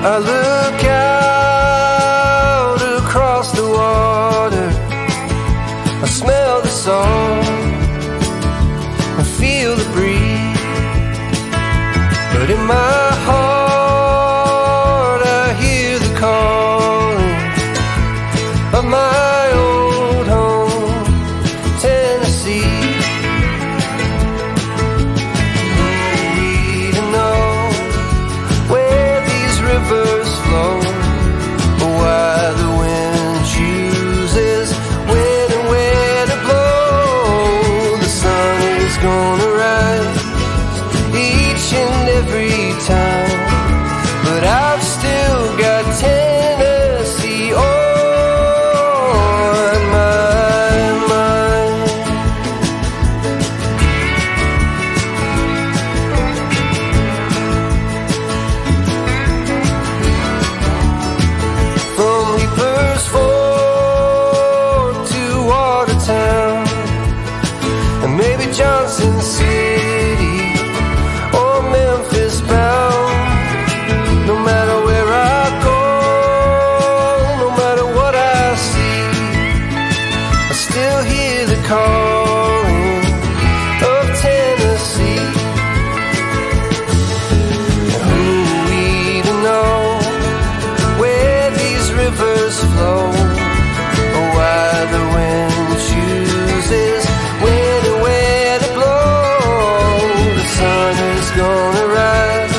I look out across the water, I smell the salt and feel the breeze, but in my heart I hear the calling of my old home, Tennessee. We don't know where these rivers flow, or why the wind chooses when and where to blow. The sun is gonna rise each and every time, but I've still got Tennessee on my mind. From Leaper's Fork to Watertown, and maybe Johnson City or Memphis bound. No matter where I go, no matter what I see, I still hear the calling of Tennessee. And who we to know where these rivers flow, or why the wind chooses when and where to blow. The sun is gonna rise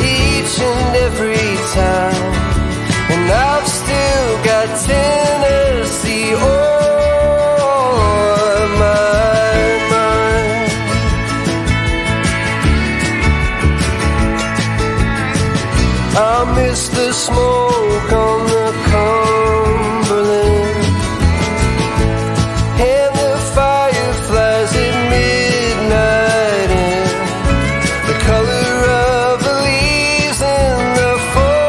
each and every time, and I've still got Tennessee on my mind. I miss the smoke on the Cumberland and the fireflies at midnight, and the color of the leaves in the fall.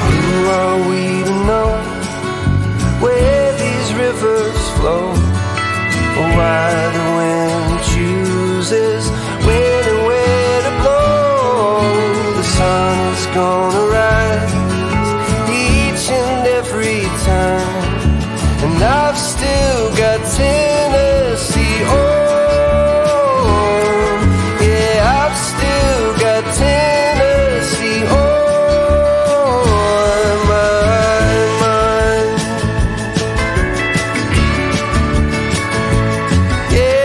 Who are we to know where these rivers flow, or why the wind chooses when and where to blow? The sun is gonna rise each and every time, and I've still got Tennessee on. Yeah, I've still got Tennessee on my mind. Yeah.